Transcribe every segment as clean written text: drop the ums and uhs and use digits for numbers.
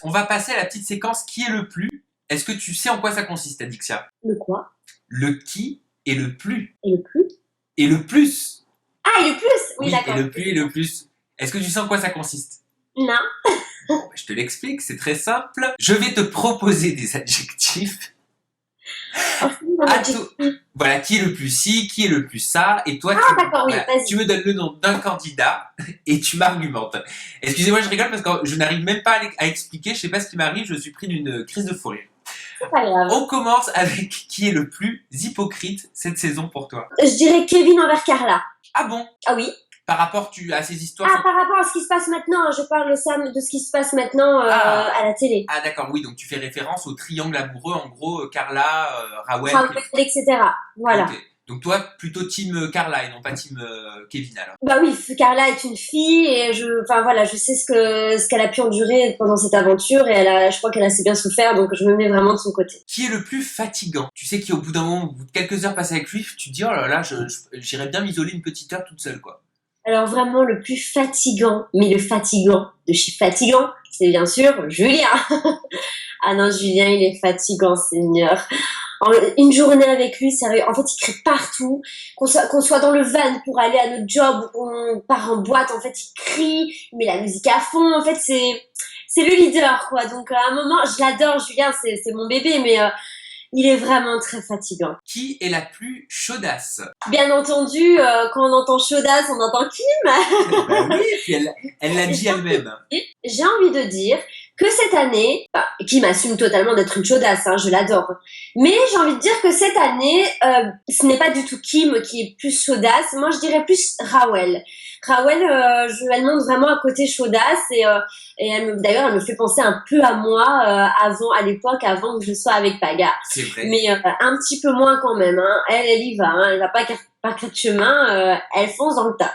On va passer à la petite séquence qui est le plus. Est-ce que tu sais en quoi ça consiste, Adixia? Le quoi? Le qui et le plus. Et le plus? Et le plus. Ah, et le plus? Oui, Oui, d'accord. et le plus et le plus. Est-ce que tu sais en quoi ça consiste? Non. Bon, je te l'explique, c'est très simple. Je vais te proposer des adjectifs. Voilà, qui est le plus ci, qui est le plus ça, et toi, d'accord, oui, tu me donnes le nom d'un candidat et tu m'argumentes. Excusez-moi, je rigole parce que je n'arrive même pas à expliquer, je sais pas ce qui m'arrive, je suis pris d'une crise de fou rire. C'est pas grave. On commence avec qui est le plus hypocrite cette saison pour toi. Je dirais Kevin envers Carla. Ah bon? Ah oui. Par rapport à ces histoires. Ah, par rapport à ce qui se passe maintenant, je parle de ce qui se passe maintenant à la télé. Ah d'accord, oui, donc tu fais référence au triangle amoureux, en gros, Carla, Raoul, etc. Voilà. Okay. Donc toi, plutôt team Carla et non pas team Kevin alors. Bah oui, Carla est une fille et je sais ce qu'elle a pu endurer pendant cette aventure et je crois qu'elle a assez bien souffert, donc je me mets vraiment de son côté. Qui est le plus fatigant? Tu sais qu'au bout d'un moment, au bout de quelques heures passées avec lui, tu te dis oh là là, j'irais bien m'isoler une petite heure toute seule quoi. Alors vraiment le plus fatigant, mais le fatigant de chez fatigant, c'est bien sûr Julien. Ah non, Julien, il est fatigant, Seigneur. Une journée avec lui, sérieux, en fait, il crie partout. Qu'on soit dans le van pour aller à notre job ou qu'on part en boîte, en fait, il crie, il met la musique à fond. En fait, c'est le leader, quoi. Donc, à un moment, je l'adore, Julien, c'est mon bébé, mais il est vraiment très fatigant. Qui est la plus chaudasse? Bien entendu, quand on entend chaudasse, on entend Kim. Ben oui, puis elle l'a dit elle-même. J'ai envie de dire que cette année, Kim assume totalement d'être une chaudasse, hein, je l'adore. Mais j'ai envie de dire que cette année, ce n'est pas du tout Kim qui est plus chaudasse. Moi, je dirais plus Raoul. Raoul, elle monte vraiment à côté chaudasse et d'ailleurs, elle me fait penser un peu à moi à l'époque, avant que je sois avec Paga. C'est vrai. Mais un petit peu moins quand même. Hein. Elle y va. Hein. Elle va pas de chemin. Elle fonce dans le tas.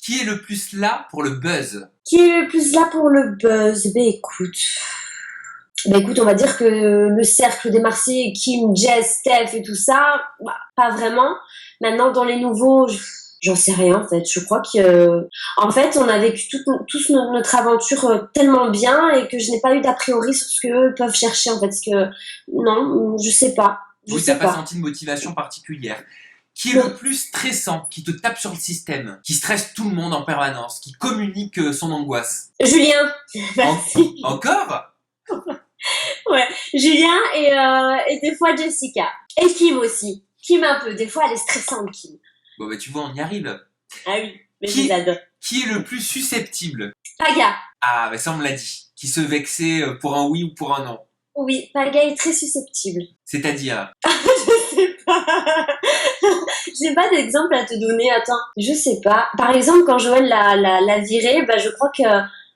Qui est le plus là pour le buzz? Qui est le plus là pour le buzz? Écoute, on va dire que le cercle des Marseillais, Kim, Jess, Steph et tout ça, pas vraiment. Maintenant, dans les nouveaux, j'en sais rien en fait. Je crois que, en fait, on a vécu tous notre aventure tellement bien et que je n'ai pas eu d'a priori sur ce qu'eux peuvent chercher en fait. Parce que non, je sais pas. Oui, t'as pas senti de motivation particulière. Qui est le plus stressant, qui te tape sur le système, qui stresse tout le monde en permanence, qui communique son angoisse? Julien. Merci. Encore? Ouais, Julien et des fois Jessica. Et Kim aussi. Kim un peu, des fois elle est stressante, Kim. Bon bah tu vois, on y arrive. Ah oui, mais je les adore. Qui est le plus susceptible? Paga. Ah bah ça on me l'a dit. Qui se vexait pour un oui ou pour un non? Oui, Paga est très susceptible. C'est-à-dire? Je sais pas. J'ai pas d'exemple à te donner, attends. Je sais pas. Par exemple, quand Joël l'a viré, je crois que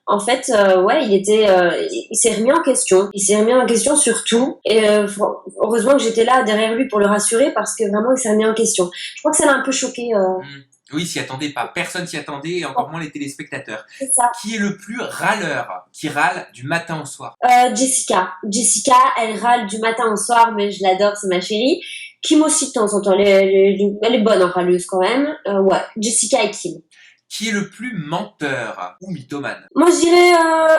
en fait, il s'est remis en question. Il s'est remis en question sur tout. Et heureusement que j'étais là derrière lui pour le rassurer parce que vraiment, il s'est remis en question. Je crois que ça l'a un peu choqué. Oui, s'y attendait pas. Personne s'y attendait, et encore moins les téléspectateurs. C'est ça. Qui est le plus râleur? Qui râle du matin au soir? Jessica. Jessica, elle râle du matin au soir, mais je l'adore, c'est ma chérie. Kim aussi de temps en temps, elle est bonne en râleuse quand même. Ouais, Jessica et Kim. Qui est le plus menteur ou mythomane? Moi, je dirais,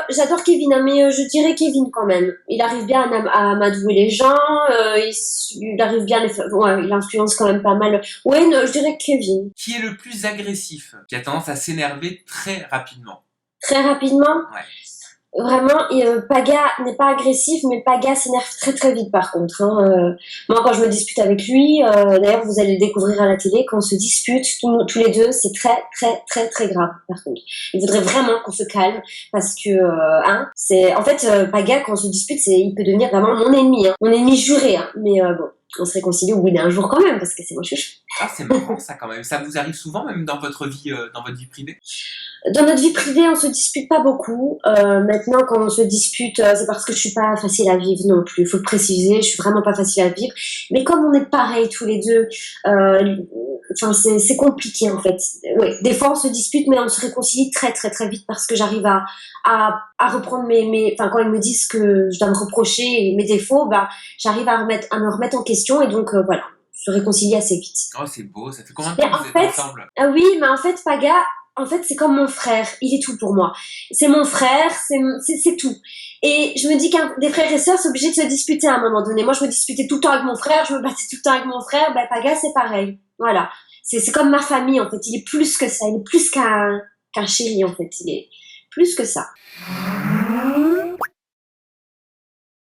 j'adore Kevin, hein, mais je dirais Kevin quand même. Il arrive bien à m'adouer les gens, il arrive bien il influence quand même pas mal. Ouais, non, je dirais Kevin. Qui est le plus agressif? Qui a tendance à s'énerver très rapidement? Très rapidement? Ouais. Vraiment, Paga n'est pas agressif, mais Paga s'énerve très très vite par contre. Hein. Moi, quand je me dispute avec lui, d'ailleurs vous allez le découvrir à la télé, quand on se dispute tous les deux, c'est très très très très grave par contre. Il voudrait vraiment qu'on se calme parce que, en fait, Paga quand on se dispute, il peut devenir vraiment mon ennemi, hein. Mon ennemi juré, hein. Mais bon, on se réconcilie au bout d'un jour quand même parce que c'est mon chouchou. Ah, c'est marrant ça quand même. Ça vous arrive souvent même dans votre vie privée? Dans notre vie privée, on se dispute pas beaucoup. Maintenant, quand on se dispute, c'est parce que je suis pas facile à vivre non plus. Il faut le préciser, je suis vraiment pas facile à vivre. Mais comme on est pareil tous les deux, c'est compliqué en fait. Ouais, des fois on se dispute, mais on se réconcilie très très très vite parce que j'arrive à reprendre quand ils me disent que je dois me reprocher mes défauts, j'arrive à me remettre en question et donc voilà. Se réconcilier assez vite. Oh, c'est beau, ça fait combien de temps que vous êtes ensemble? Ah oui, mais en fait, Paga, c'est comme mon frère, il est tout pour moi. C'est mon frère, c'est tout. Et je me dis qu'un des frères et sœurs, c'est obligé de se disputer à un moment donné. Moi, je me disputais tout le temps avec mon frère, je me battais tout le temps avec mon frère. Ben, Paga, c'est pareil. Voilà. C'est comme ma famille, en fait. Il est plus que ça. Il est plus qu'un chéri, en fait. Il est plus que ça.